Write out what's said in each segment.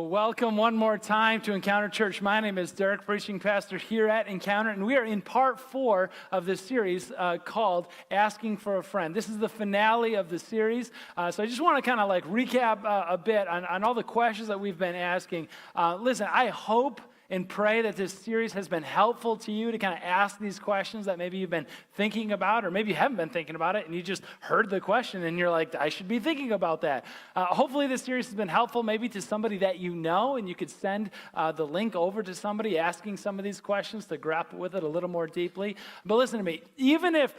Well, welcome one more time to Encounter Church. My name is Derek, preaching pastor here at Encounter, and we are in part 4 of this series called Asking for a Friend. This is the finale of the series, so I just want to kind of like recap a bit on all the questions that we've been asking. Listen, I hope and pray that this series has been helpful to you to kind of ask these questions that maybe you've been thinking about, or maybe you haven't been thinking about it and you just heard the question and you're like, I should be thinking about that. Hopefully this series has been helpful maybe to somebody that you know, and you could send the link over to somebody asking some of these questions to grapple with it a little more deeply. But listen to me, even if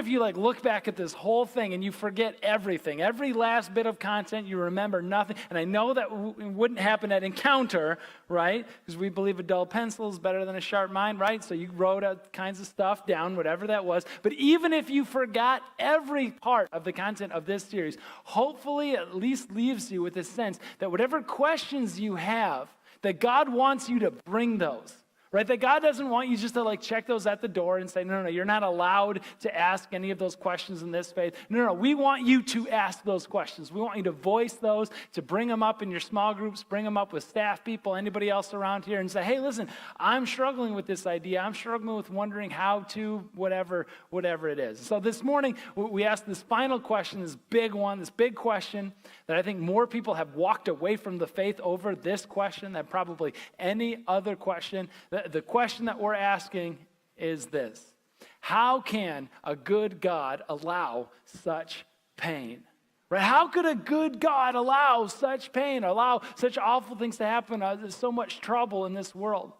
you like look back at this whole thing and you forget everything, every last bit of content, you remember nothing, and I know that wouldn't happen at Encounter, right? Because we believe a dull pencil is better than a sharp mind, right? So you wrote out kinds of stuff down, whatever that was. But even if you forgot every part of the content of this series, hopefully at least leaves you with a sense that whatever questions you have, that God wants you to bring those. Right? That God doesn't want you just to like check those at the door and say, no, you're not allowed to ask any of those questions in this faith. No, we want you to ask those questions. We want you to voice those, to bring them up in your small groups, bring them up with staff people, anybody else around here, and say, hey, listen, I'm struggling with this idea. I'm struggling with wondering how to, whatever it is. So this morning, we asked this final question, this big one, this big question that I think more people have walked away from the faith over this question than probably any other question. The question that we're asking is this: how can a good God allow such pain? Right? How could a good God allow such pain, allow such awful things to happen? There's so much trouble in this world.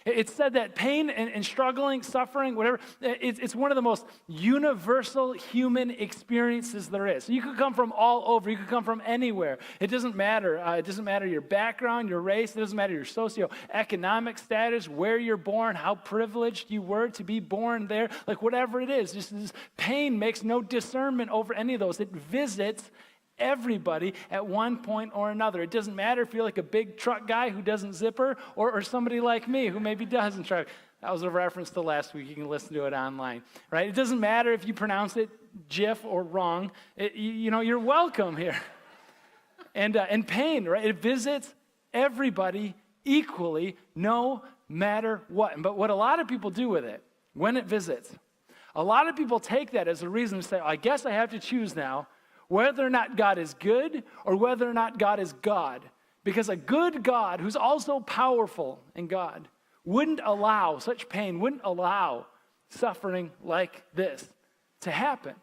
It's said that pain and struggling, suffering, whatever, it's one of the most universal human experiences there is. So you could come from all over. You could come from anywhere. It doesn't matter. It doesn't matter your background, your race. It doesn't matter your socioeconomic status, where you're born, how privileged you were to be born there. Like whatever it is, just this pain makes no discernment over any of those. It visits everybody at one point or another. It doesn't matter if you're like a big truck guy who doesn't zipper or somebody like me who maybe doesn't truck. That was a reference to last week. You can listen to it online, right? It doesn't matter if you pronounce it Jif or wrong. You're welcome here. And pain, right? It visits everybody equally, no matter what. But what a lot of people do with it, when it visits, a lot of people take that as a reason to say, I guess I have to choose now whether or not God is good or whether or not God is God. Because a good God who's also powerful in God wouldn't allow such pain, wouldn't allow suffering like this to happen.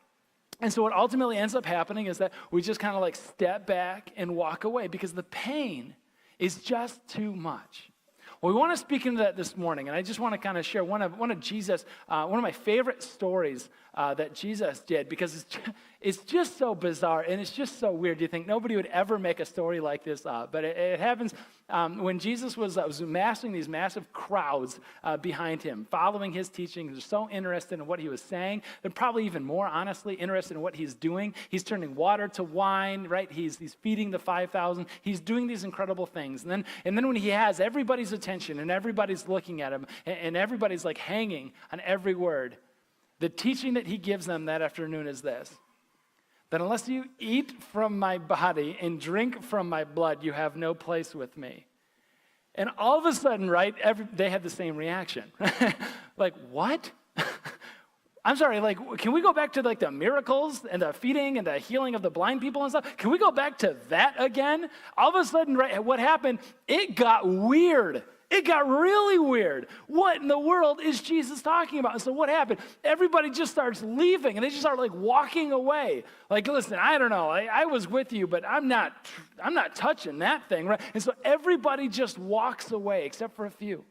And so what ultimately ends up happening is that we just kind of like step back and walk away because the pain is just too much. Well, we want to speak into that this morning, and I just want to kind of share one of my favorite stories that Jesus did, because it's just so bizarre and it's just so weird. You think nobody would ever make a story like this up, but it happens when Jesus was amassing these massive crowds behind him, following his teaching. They're so interested in what he was saying. They're probably even more honestly interested in what he's doing. He's turning water to wine, right? He's feeding the 5,000. He's doing these incredible things, and then when he has everybody's attention and everybody's looking at him and everybody's like hanging on every word, the teaching that he gives them that afternoon is this: that unless you eat from my body and drink from my blood, you have no place with me. And all of a sudden, right, they had the same reaction. Like, what? I'm sorry, like, can we go back to like the miracles and the feeding and the healing of the blind people and stuff? Can we go back to that again? All of a sudden, right, what happened? It got weird. It got really weird. What in the world is Jesus talking about? And so what happened? Everybody just starts leaving, and they just start like walking away. Like, listen, I don't know. I was with you, but I'm not touching that thing, right? And so everybody just walks away except for a few.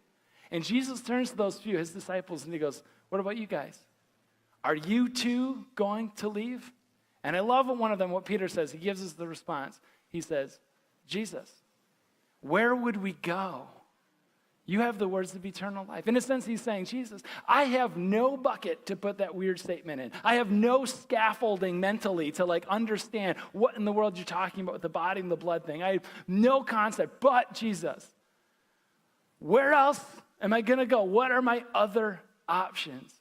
And Jesus turns to those few, his disciples, and he goes, what about you guys? Are you too going to leave? And I love what Peter says. He gives us the response. He says, Jesus, where would we go? You have the words of eternal life. In a sense, he's saying, Jesus, I have no bucket to put that weird statement in. I have no scaffolding mentally to like understand what in the world you're talking about with the body and the blood thing. I have no concept. But Jesus, where else am I going to go? What are my other options?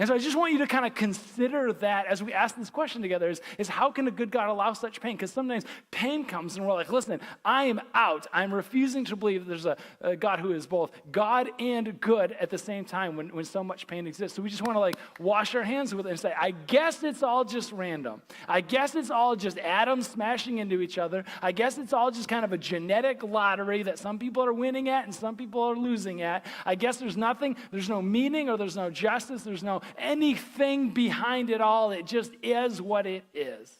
And so I just want you to kind of consider that as we ask this question together is how can a good God allow such pain? Because sometimes pain comes and we're like, listen, I am out. I'm refusing to believe there's a God who is both God and good at the same time when so much pain exists. So we just want to like wash our hands with it and say, I guess it's all just random. I guess it's all just atoms smashing into each other. I guess it's all just kind of a genetic lottery that some people are winning at and some people are losing at. I guess there's no meaning or there's no justice, there's no anything behind it all. It just is what it is.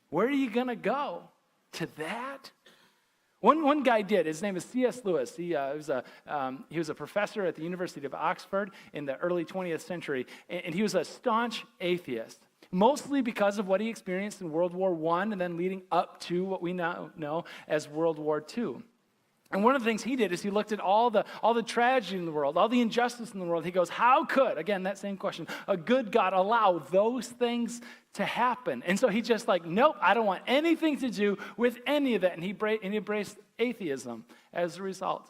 Where are you going to go? To that? One guy did. His name is C.S. Lewis. He was a professor at the University of Oxford in the early 20th century, and he was a staunch atheist, mostly because of what he experienced in World War I and then leading up to what we now know as World War II. And one of the things he did is he looked at all the tragedy in the world, all the injustice in the world. He goes, how could, again, that same question, a good God allow those things to happen? And so he just like, nope, I don't want anything to do with any of that. And he embraced atheism as a result.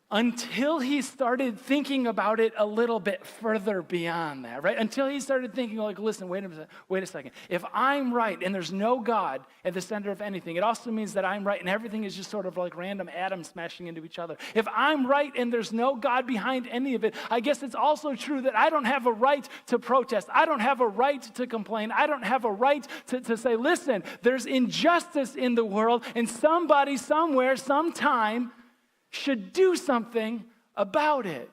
Until he started thinking about it a little bit further beyond that, right? Until he started thinking like, listen, wait a second. If I'm right and there's no God at the center of anything, it also means that I'm right and everything is just sort of like random atoms smashing into each other. If I'm right and there's no God behind any of it, I guess it's also true that I don't have a right to protest. I don't have a right to complain. I don't have a right to say, listen, there's injustice in the world and somebody, somewhere, sometime should do something about it.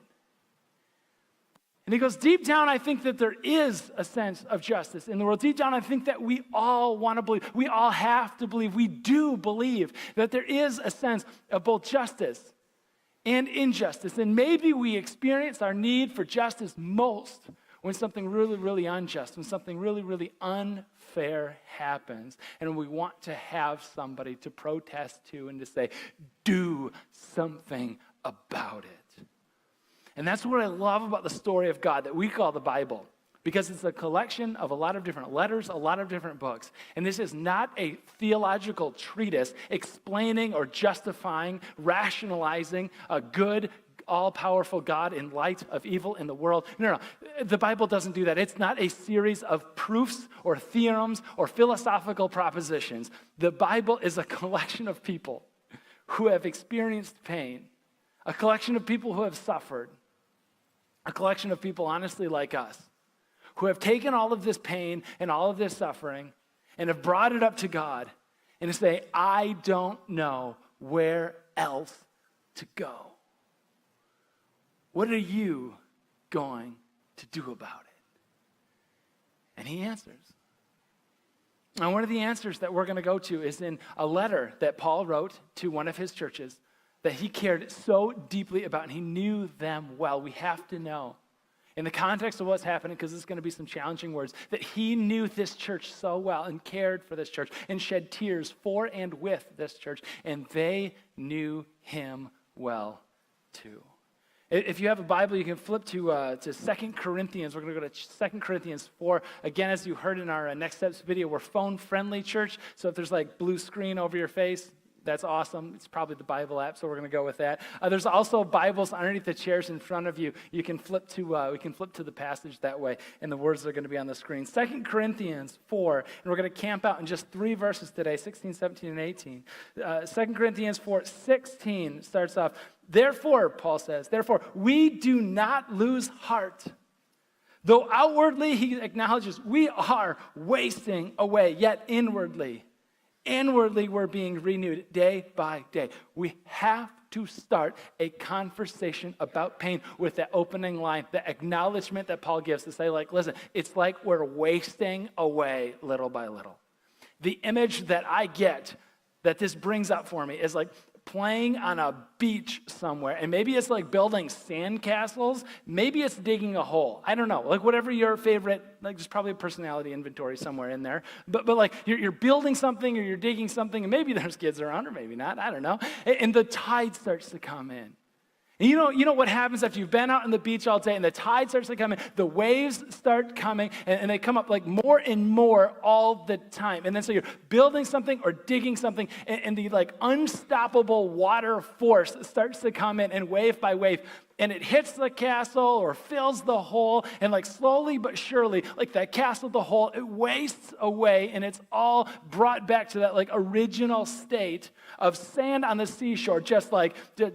And he goes, deep down, I think that there is a sense of justice in the world. Deep down, I think that we all want to believe, we all have to believe, we do believe that there is a sense of both justice and injustice. And maybe we experience our need for justice most when something really, really unjust, when something really, really unfair happens, and we want to have somebody to protest to and to say, do something about it. And that's what I love about the story of God that we call the Bible, because it's a collection of a lot of different letters, a lot of different books. And this is not a theological treatise explaining or justifying, rationalizing a good, all-powerful God in light of evil in the world. No. The Bible doesn't do that. It's not a series of proofs or theorems or philosophical propositions. The Bible is a collection of people who have experienced pain, a collection of people who have suffered, a collection of people, honestly, like us, who have taken all of this pain and all of this suffering and have brought it up to God and to say, I don't know where else to go. What are you going to do about it? And he answers. And one of the answers that we're going to go to is in a letter that Paul wrote to one of his churches that he cared so deeply about, and he knew them well. We have to know, in the context of what's happening, because there's going to be some challenging words, that he knew this church so well and cared for this church and shed tears for and with this church, and they knew him well too. If you have a Bible, you can flip to 2 Corinthians. We're going to go to 2 Corinthians 4. Again, as you heard in our Next Steps video, we're phone-friendly church. So if there's like blue screen over your face, that's awesome. It's probably the Bible app, so we're going to go with that. There's also Bibles underneath the chairs in front of you. You can flip to we can flip to the passage that way, and the words are going to be on the screen. 2 Corinthians 4, and we're going to camp out in just 3 verses today, 16, 17, and 18. 2 Corinthians 4, 16 starts off, therefore, Paul says, therefore, we do not lose heart. Though outwardly, he acknowledges, we are wasting away, yet inwardly we're being renewed day by day. We have to start a conversation about pain with that opening line, the acknowledgement that Paul gives to say, like, listen, it's like we're wasting away little by little. The image that I get that this brings up for me is like playing on a beach somewhere, and maybe it's like building sandcastles, maybe it's digging a hole. I don't know, like whatever your favorite, like there's probably a personality inventory somewhere in there, but like you're building something or you're digging something, and maybe there's kids around or maybe not, I don't know, and the tide starts to come in. And you know what happens after you've been out on the beach all day and the tide starts to come in, the waves start coming and they come up like more and more all the time. And then so you're building something or digging something and the like unstoppable water force starts to come in, and wave by wave, and it hits the castle or fills the hole, and like slowly but surely, like that castle, the hole, it wastes away, and it's all brought back to that like original state of sand on the seashore, just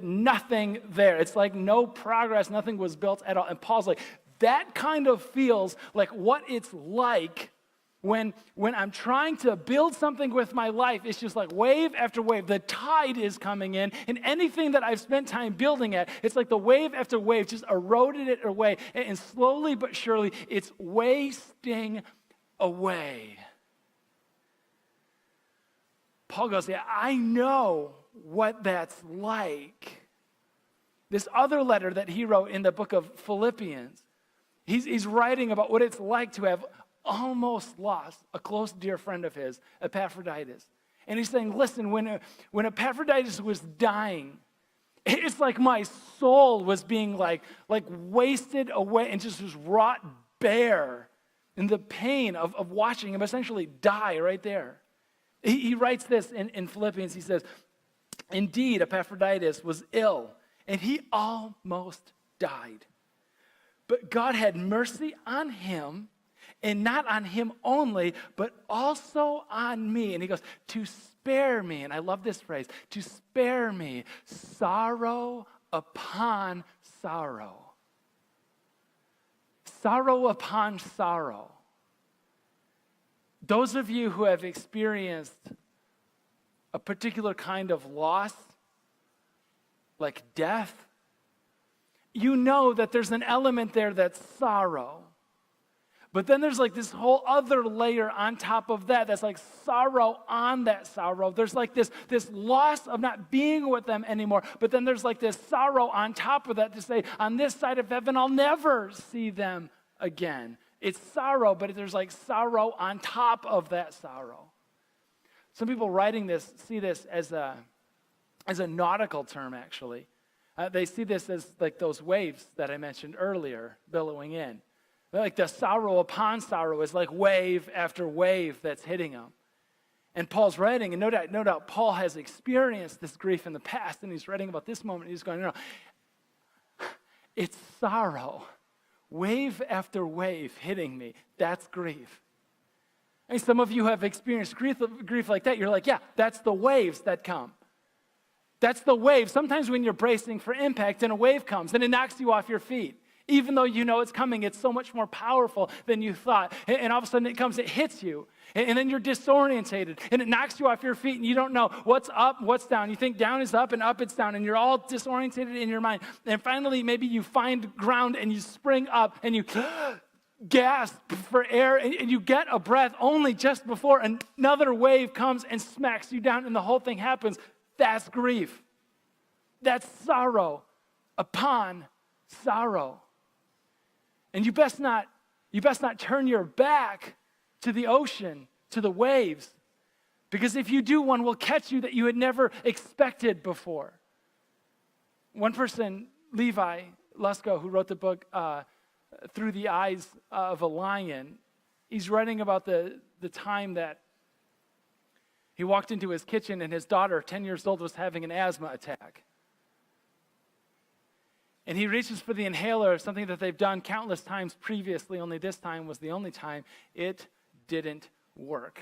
nothing there. It's like no progress, nothing was built at all. And Paul's like, that kind of feels like what it's like when I'm trying to build something with my life. It's just like wave after wave. The tide is coming in, and anything that I've spent time building at, it's like the wave after wave just eroded it away, and slowly but surely, it's wasting away. Paul goes, yeah, I know what that's like. This other letter that he wrote in the book of Philippians, he's writing about what it's like to have almost lost a close dear friend of his, Epaphroditus. And he's saying, listen, when Epaphroditus was dying, it's like my soul was being like wasted away and just was wrought bare in the pain of watching him essentially die right there. He writes this in Philippians. He says, indeed, Epaphroditus was ill, and he almost died. But God had mercy on him, and not on him only, but also on me. And he goes, to spare me, and I love this phrase, to spare me sorrow upon sorrow. Sorrow upon sorrow. Those of you who have experienced a particular kind of loss, like death, you know that there's an element there that's sorrow. But then there's like this whole other layer on top of that that's like sorrow on that sorrow. There's like this loss of not being with them anymore. But then there's like this sorrow on top of that to say, on this side of heaven, I'll never see them again. It's sorrow, but there's like sorrow on top of that sorrow. Some people writing this see this as a nautical term, actually. They see this as like those waves that I mentioned earlier, billowing in. Like the sorrow upon sorrow is like wave after wave that's hitting them. And Paul's writing, and no doubt Paul has experienced this grief in the past, and he's writing about this moment, and he's going, no, it's sorrow. Wave after wave hitting me. That's grief. And some of you have experienced grief like that. You're like, yeah, that's the waves that come. That's the wave. Sometimes when you're bracing for impact and a wave comes and it knocks you off your feet. Even though you know it's coming, it's so much more powerful than you thought. And all of a sudden it comes, it hits you. And then you're disorientated. And it knocks you off your feet and you don't know what's up, what's down. You think down is up and up it's down. And you're all disorientated in your mind. And finally, maybe you find ground and you spring up and you gasp for air. And you get a breath only just before another wave comes and smacks you down. And the whole thing happens. That's grief. That's sorrow upon sorrow. And you best not turn your back to the ocean, to the waves, because if you do, one will catch you that you had never expected before. One person, Levi Lusko, who wrote the book Through the Eyes of a Lion, he's writing about the time that he walked into his kitchen and his daughter, 10 years old, was having an asthma attack. And he reaches for the inhaler, something that they've done countless times previously, only this time was the only time. It didn't work.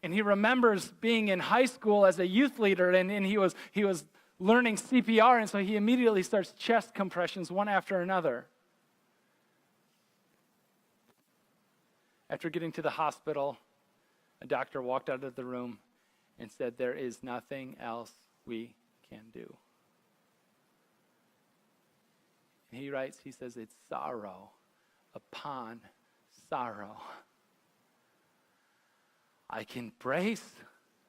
And he remembers being in high school as a youth leader, and he was learning CPR, and so he immediately starts chest compressions one after another. After getting to the hospital, a doctor walked out of the room and said, "There is nothing else we can do." And he writes, he says, it's sorrow upon sorrow. I can brace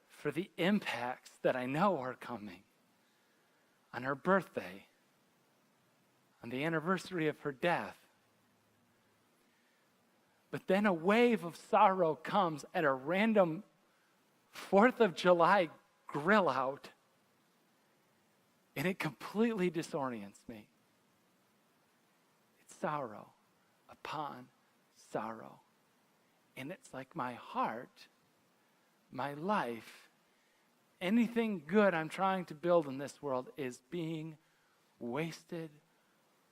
for the impacts that I know are coming. On her birthday, on the anniversary of her death. But then a wave of sorrow comes at a random 4th of July grill out, and it completely disorients me. It's sorrow upon sorrow. And it's like my heart, my life, anything good I'm trying to build in this world is being wasted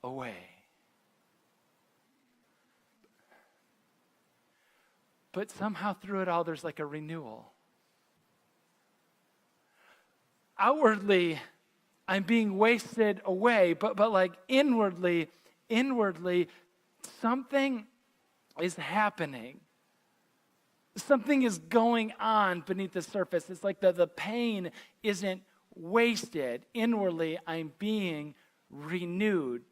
away. But somehow through it all, there's like a renewal. Outwardly, I'm being wasted away, but like inwardly, something is happening. Something is going on beneath the surface. It's like the pain isn't wasted. Inwardly, I'm being renewed.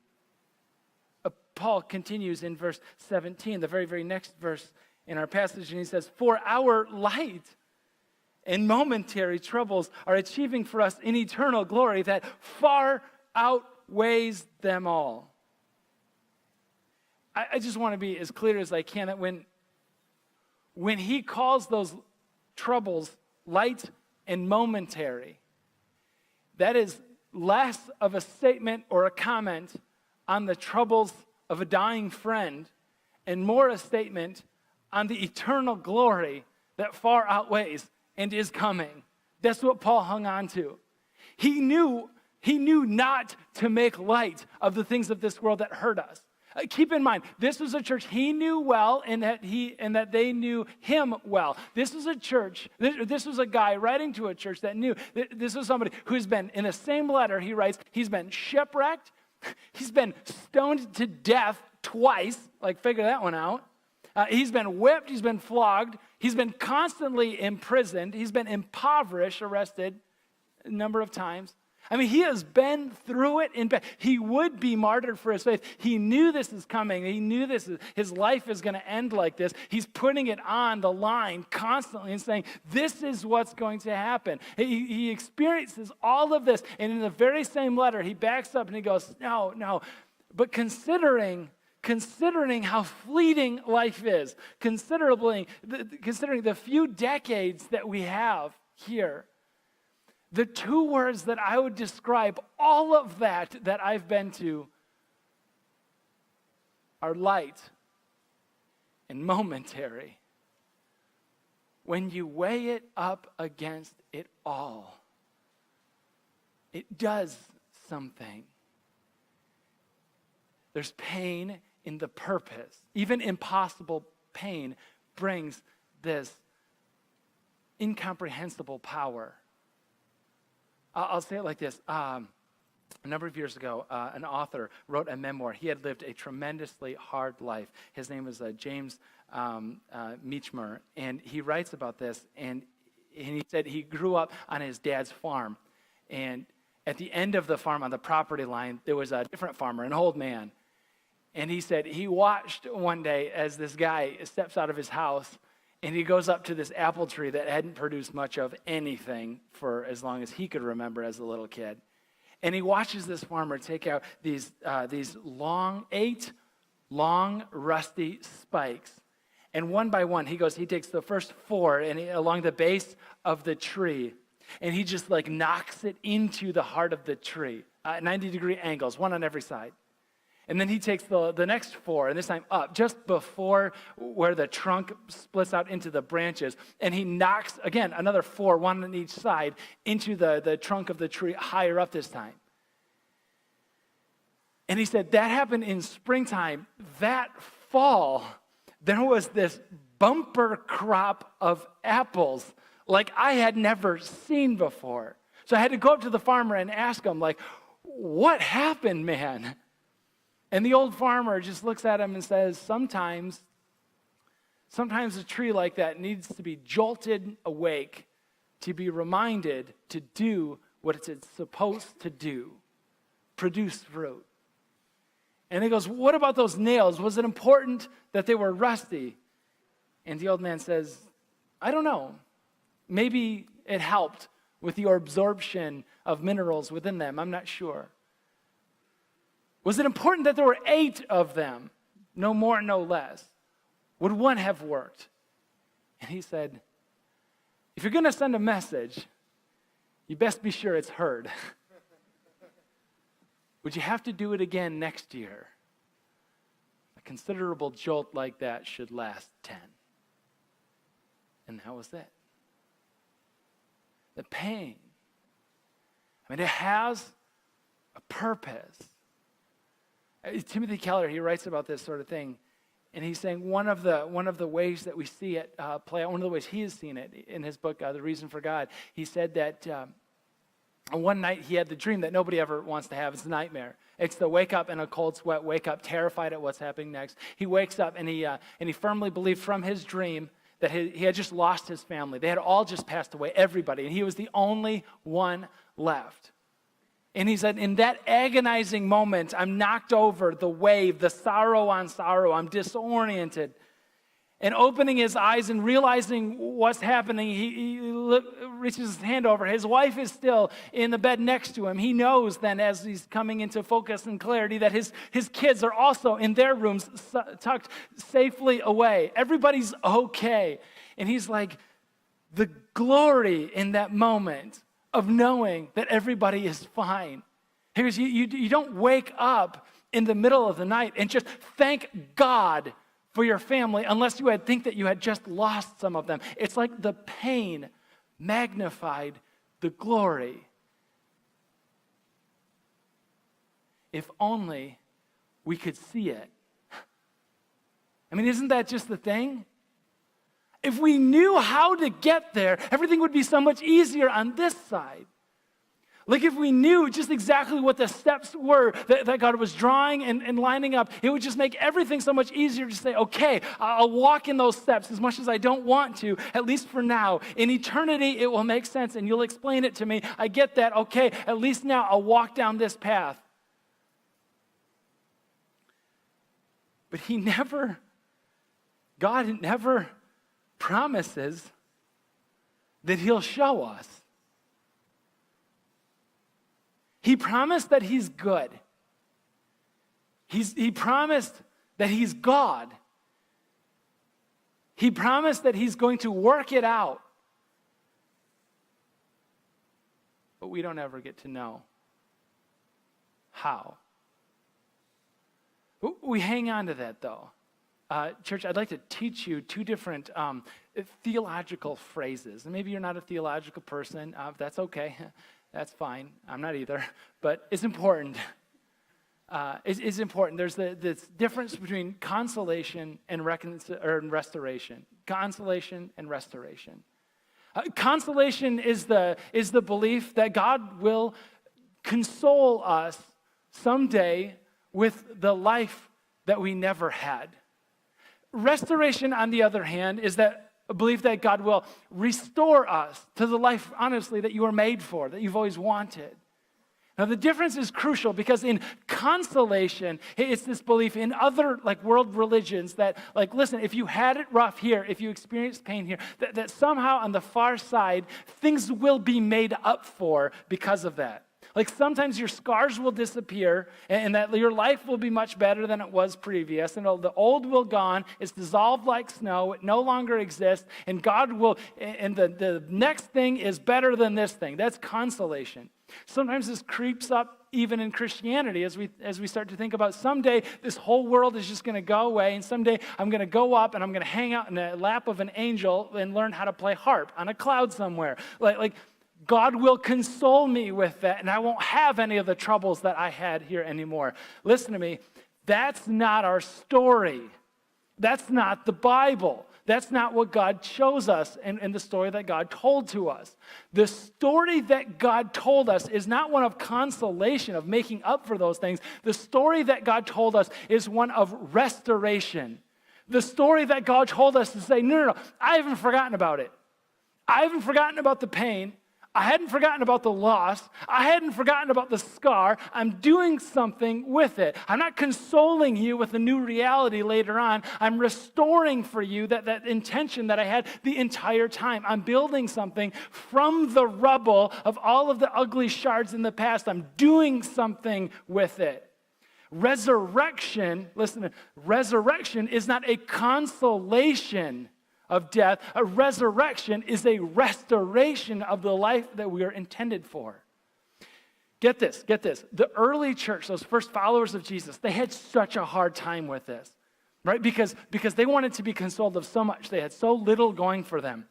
Paul continues in verse 17, the very, very next verse in our passage, and he says, "For our light and momentary troubles are achieving for us an eternal glory that far outweighs them all." I just want to be as clear as I can that when he calls those troubles light and momentary, that is less of a statement or a comment on the troubles of a dying friend and more a statement on the eternal glory that far outweighs and is coming. That's what Paul hung on to. He knew not to make light of the things of this world that hurt us. Keep in mind, this was a church he knew well and that they knew him well. This was a church, this was a guy writing to a church that knew. This was somebody who's been, in the same letter he writes, he's been shipwrecked, he's been stoned to death twice, like figure that one out. He's been whipped, he's been flogged, he's been constantly imprisoned, he's been impoverished, arrested a number of times. I mean, he has been through it. He would be martyred for his faith. He knew this is coming. He knew his life is going to end like this. He's putting it on the line constantly and saying, this is what's going to happen. He experiences all of this. And in the very same letter, he backs up and he goes, no. But considering how fleeting life is, considering the few decades that we have here, the two words that I would describe all of that I've been to are light and momentary. When you weigh it up against it all, it does something. There's pain in the purpose. Even impossible pain brings this incomprehensible power. I'll say it like this. A number of years ago, an author wrote a memoir. He had lived a tremendously hard life. His name was James Meachmer, and he writes about this, and he said he grew up on his dad's farm, and at the end of the farm on the property line, there was a different farmer, an old man, and he said he watched one day as this guy steps out of his house, and he goes up to this apple tree that hadn't produced much of anything for as long as he could remember as a little kid. And he watches this farmer take out these eight long, rusty spikes. And one by one, he takes the first four and along the base of the tree, and he just like knocks it into the heart of the tree, 90-degree angles, one on every side. And then he takes the next four, and this time up, just before where the trunk splits out into the branches. And he knocks, again, another four, one on each side, into the trunk of the tree higher up this time. And he said that happened in springtime. That fall, there was this bumper crop of apples like I had never seen before. So I had to go up to the farmer and ask him, like, what happened, man? And the old farmer just looks at him and says, sometimes a tree like that needs to be jolted awake to be reminded to do what it's supposed to do, produce fruit. And he goes, what about those nails? Was it important that they were rusty? And the old man says, I don't know. Maybe it helped with your absorption of minerals within them. I'm not sure. Was it important that there were 8 of them? No more, no less. Would one have worked? And he said, if you're going to send a message, you best be sure it's heard. Would you have to do it again next year? A considerable jolt like that should last 10. And that was it. The pain. I mean, it has a purpose. Timothy Keller, he writes about this sort of thing, and he's saying one of the ways that we see it play out, one of the ways he has seen it in his book, The Reason for God, he said that one night he had the dream that nobody ever wants to have. It's a nightmare. It's the wake up in a cold sweat, wake up terrified at what's happening next. He wakes up and he firmly believed from his dream that he had just lost his family. They had all just passed away, everybody, and he was the only one left. And he said, in that agonizing moment, I'm knocked over, the wave, the sorrow on sorrow, I'm disoriented. And opening his eyes and realizing what's happening, he reaches his hand over. His wife is still in the bed next to him. He knows then, as he's coming into focus and clarity, that his kids are also in their rooms, tucked safely away. Everybody's okay. And he's like, the glory in that moment of knowing that everybody is fine. Because you don't wake up in the middle of the night and just thank God for your family unless you think that you had just lost some of them. It's like the pain magnified the glory. If only we could see it. I mean, isn't that just the thing? If we knew how to get there, everything would be so much easier on this side. Like if we knew just exactly what the steps were that God was drawing and lining up, it would just make everything so much easier to say, okay, I'll walk in those steps as much as I don't want to, at least for now. In eternity, it will make sense and you'll explain it to me. I get that. Okay, at least now I'll walk down this path. But God never promises that he'll show us. He promised that he's good. He promised that he's God. He promised that he's going to work it out. But we don't ever get to know how. We hang on to that, though. Church, I'd like to teach you two different theological phrases. And maybe you're not a theological person. That's okay. That's fine. I'm not either. But it's important. It's important. There's this difference between consolation and restoration. Consolation and restoration. Consolation is the belief that God will console us someday with the life that we never had. Restoration, on the other hand, is that a belief that God will restore us to the life, honestly, that you were made for, that you've always wanted. Now, the difference is crucial because in consolation, it's this belief in other world religions that, listen, if you had it rough here, if you experienced pain here, that somehow on the far side, things will be made up for because of that. Sometimes your scars will disappear and that your life will be much better than it was previous. And the old will gone. It's dissolved like snow. It no longer exists. And God will, and the next thing is better than this thing. That's consolation. Sometimes this creeps up even in Christianity as we start to think about someday this whole world is just going to go away. And someday I'm going to go up and I'm going to hang out in the lap of an angel and learn how to play harp on a cloud somewhere. God will console me with that, and I won't have any of the troubles that I had here anymore. Listen to me. That's not our story. That's not the Bible. That's not what God shows us in the story that God told to us. The story that God told us is not one of consolation, of making up for those things. The story that God told us is one of restoration. The story that God told us to say, no, I haven't forgotten about it. I haven't forgotten about the pain. I hadn't forgotten about the loss. I hadn't forgotten about the scar. I'm doing something with it. I'm not consoling you with a new reality later on. I'm restoring for you that intention that I had the entire time. I'm building something from the rubble of all of the ugly shards in the past. I'm doing something with it. Resurrection, listen, resurrection is not a consolation of death. A resurrection is a restoration of the life that we are intended for. Get this. The early church, those first followers of Jesus, they had such a hard time with this, right? Because they wanted to be consoled of so much. They had so little going for them.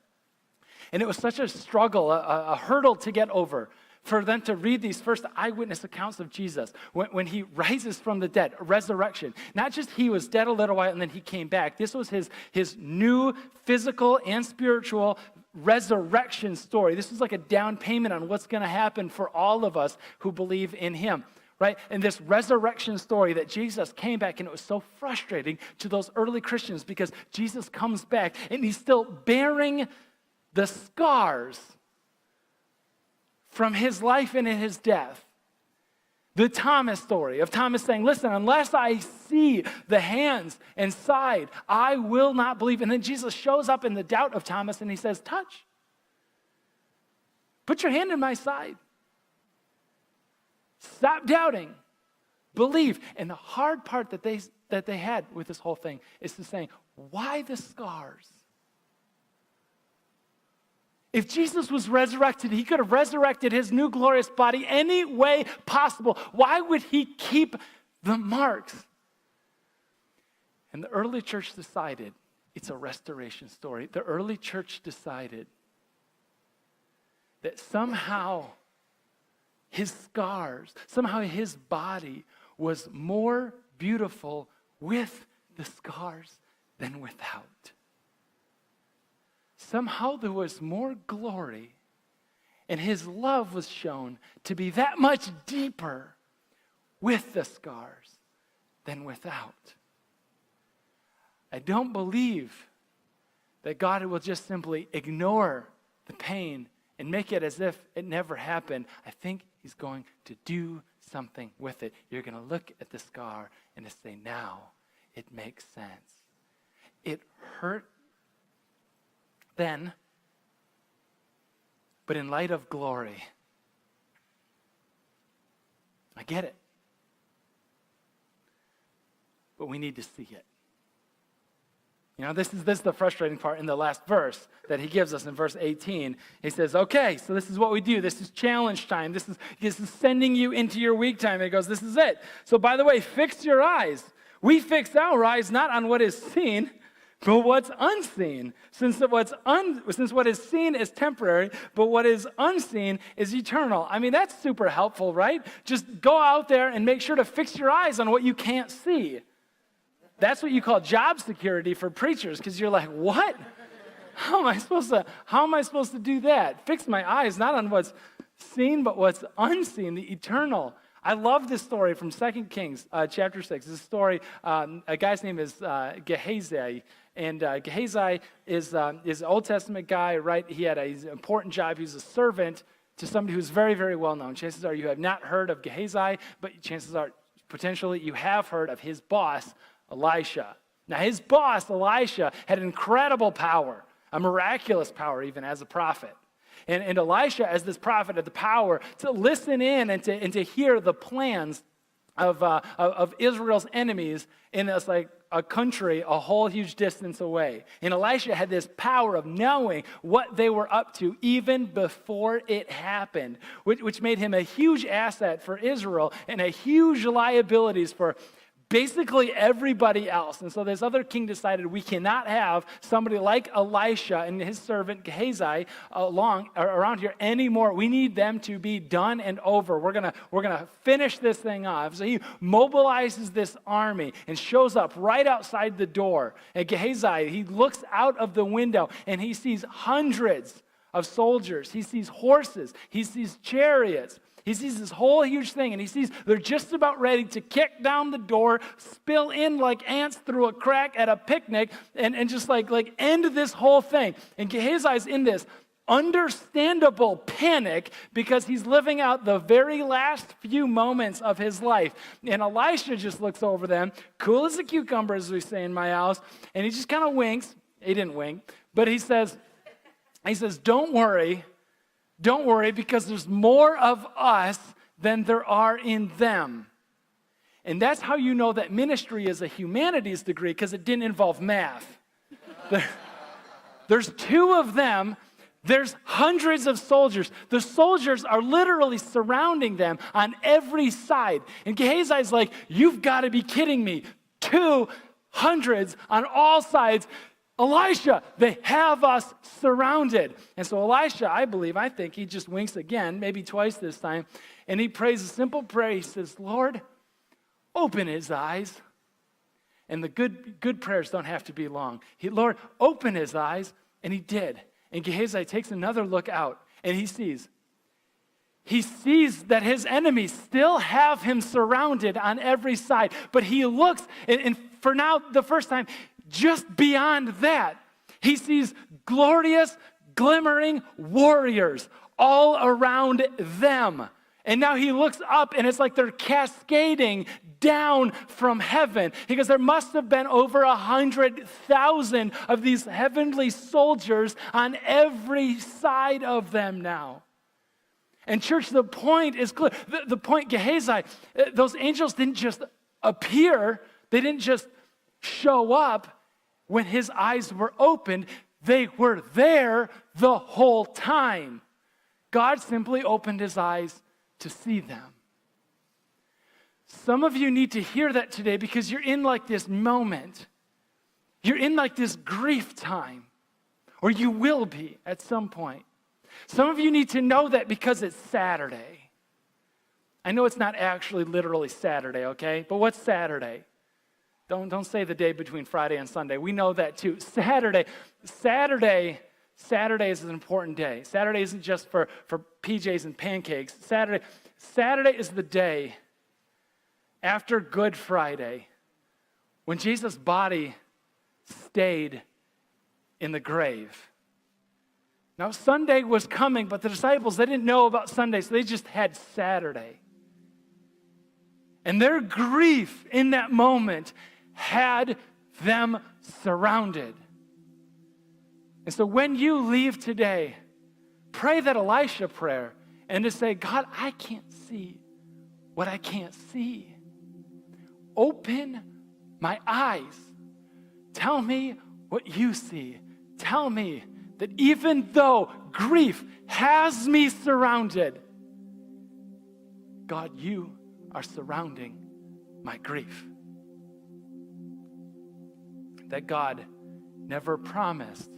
And it was such a struggle, a hurdle to get over for them to read these first eyewitness accounts of Jesus when he rises from the dead, resurrection. Not just he was dead a little while and then he came back. This was his new physical and spiritual resurrection story. This was like a down payment on what's going to happen for all of us who believe in him. Right? And this resurrection story that Jesus came back, and it was so frustrating to those early Christians because Jesus comes back and he's still bearing the scars from his life and in his death. The Thomas story of Thomas saying, listen, unless I see the hands and side, I will not believe. And then Jesus shows up in the doubt of Thomas and he says, touch. Put your hand in my side. Stop doubting. Believe. And the hard part that they had with this whole thing is to say, why the scars? If Jesus was resurrected, he could have resurrected his new glorious body any way possible. Why would he keep the marks? And the early church decided it's a restoration story. The early church decided that somehow his scars, somehow his body was more beautiful with the scars than without. Somehow there was more glory, and his love was shown to be that much deeper with the scars than without. I don't believe that God will just simply ignore the pain and make it as if it never happened. I think he's going to do something with it. You're going to look at the scar and say, now it makes sense. It hurt then, but in light of glory, I get it. But we need to see it. You know, this is the frustrating part in the last verse that he gives us in verse 18. He says, okay, so this is what we do. This is challenge time. This is sending you into your week time. He goes, this is it. So by the way, fix your eyes. We fix our eyes not on what is seen, but what's unseen. Since what is seen is temporary, but what is unseen is eternal. I mean, that's super helpful, right? Just go out there and make sure to fix your eyes on what you can't see. That's what you call job security for preachers, because you're like, what? How am I supposed to do that? Fix my eyes not on what's seen, but what's unseen, the eternal. I love this story from 2 Kings chapter 6. This story, a guy's name is Gehazi. And Gehazi is an Old Testament guy, right? He had an important job. He was a servant to somebody who's very, very well known. Chances are you have not heard of Gehazi, but chances are potentially you have heard of his boss, Elisha. Now, his boss, Elisha, had incredible power, a miraculous power even as a prophet. And Elisha, as this prophet, had the power to listen in and to hear the plans of Israel's enemies in this, like, a country a whole huge distance away. And Elisha had this power of knowing what they were up to even before it happened, which made him a huge asset for Israel and a huge liabilities for basically everybody else. And so this other king decided we cannot have somebody like Elisha and his servant Gehazi around here anymore. We need them to be done and over. We're gonna finish this thing off. So he mobilizes this army and shows up right outside the door. And Gehazi, he looks out of the window and he sees hundreds of soldiers. He sees horses. He sees chariots. He sees this whole huge thing, and he sees they're just about ready to kick down the door, spill in like ants through a crack at a picnic, and just like end this whole thing. And Gehazi's in this understandable panic because he's living out the very last few moments of his life. And Elisha just looks over them, cool as a cucumber, as we say in my house, and he just kind of winks. He didn't wink, but he says, don't worry, because there's more of us than there are in them. And that's how you know that ministry is a humanities degree, because it didn't involve math. There's two of them. There's hundreds of soldiers. The soldiers are literally surrounding them on every side. And Gehazi's like, you've got to be kidding me. 200 on all sides. Elisha, they have us surrounded. And so Elisha, I think he just winks again, maybe twice this time, and he prays a simple prayer. He says, Lord, open his eyes. And the good prayers don't have to be long. Lord, open his eyes, and he did. And Gehazi takes another look out, and he sees that his enemies still have him surrounded on every side. But he looks, and for now, the first time, just beyond that, he sees glorious, glimmering warriors all around them. And now he looks up, and it's like they're cascading down from heaven. Because there must have been over 100,000 of these heavenly soldiers on every side of them now. And church, the point is clear. The point, Gehazi, those angels didn't just appear. They didn't just show up when his eyes were opened. They were there the whole time. God simply opened his eyes to see them. Some of you need to hear that today because you're in like this moment. You're in like this grief time, or you will be at some point. Some of you need to know that because it's Saturday. I know it's not actually literally Saturday, okay? But what's Saturday? Don't say the day between Friday and Sunday. We know that too. Saturday is an important day. Saturday isn't just for PJs and pancakes. Saturday is the day after Good Friday when Jesus' body stayed in the grave. Now, Sunday was coming, but the disciples, they didn't know about Sunday, so they just had Saturday. And their grief in that moment had them surrounded. And so when you leave today, pray that Elisha prayer and to say, God, I can't see what I can't see. Open my eyes. Tell me what you see. Tell me that even though grief has me surrounded, God, you are surrounding my grief. That God never promised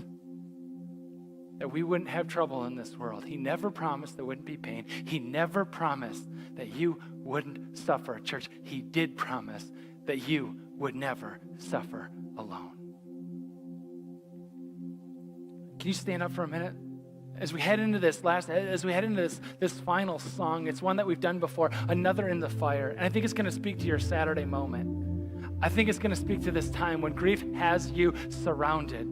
that we wouldn't have trouble in this world. He never promised there wouldn't be pain. He never promised that you wouldn't suffer. Church, he did promise that you would never suffer alone. Can you stand up for a minute? As we head into this this final song, it's one that we've done before, Another in the Fire. And I think it's going to speak to your Saturday moment. I think it's going to speak to this time when grief has you surrounded.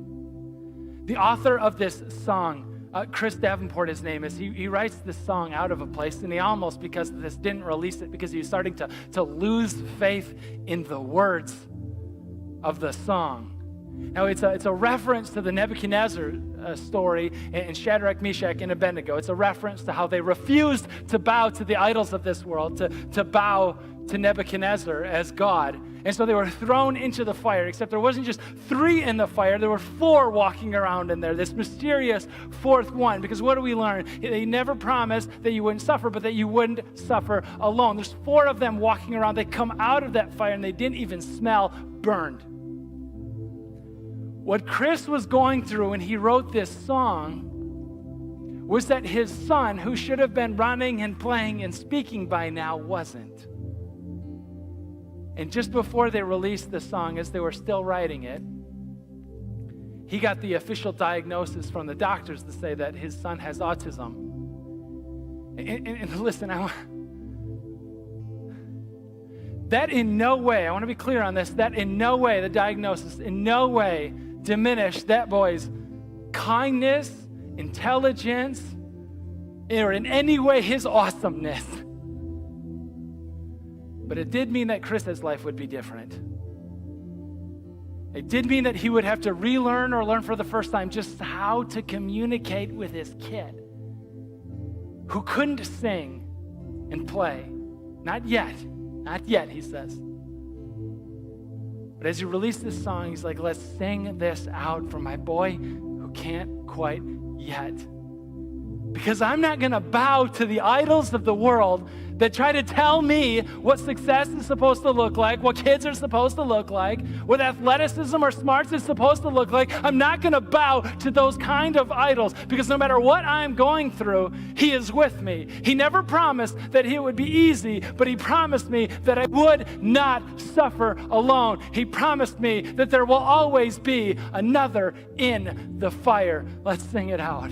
The author of this song, Chris Davenport, his name is, he writes this song out of a place, and he almost, because of this, didn't release it because he was starting to lose faith in the words of the song. Now, it's a reference to the Nebuchadnezzar story in Shadrach, Meshach, and Abednego. It's a reference to how they refused to bow to the idols of this world, to bow to Nebuchadnezzar as God. And so they were thrown into the fire, except there wasn't just 3 in the fire, there were 4 walking around in there, this mysterious 4th one. Because what do we learn? He never promised that you wouldn't suffer, but that you wouldn't suffer alone. There's 4 of them walking around. They come out of that fire and they didn't even smell burned. What Chris was going through when he wrote this song was that his son, who should have been running and playing and speaking by now, wasn't. And just before they released the song, as they were still writing it, he got the official diagnosis from the doctors to say that his son has autism. And listen, that in no way, I want to be clear on this, that in no way, the diagnosis, in no way diminished that boy's kindness, intelligence, or in any way his awesomeness. But it did mean that Chris's life would be different. It did mean that he would have to relearn or learn for the first time just how to communicate with his kid who couldn't sing and play. Not yet, he says. But as he released this song, he's like, let's sing this out for my boy who can't quite yet. because I'm not going to bow to the idols of the world that try to tell me what success is supposed to look like, what kids are supposed to look like, what athleticism or smarts is supposed to look like. I'm not going to bow to those kind of idols, because no matter what I'm going through, He is with me. He never promised that it would be easy, but He promised me that I would not suffer alone. He promised me that there will always be another in the fire. Let's sing it out.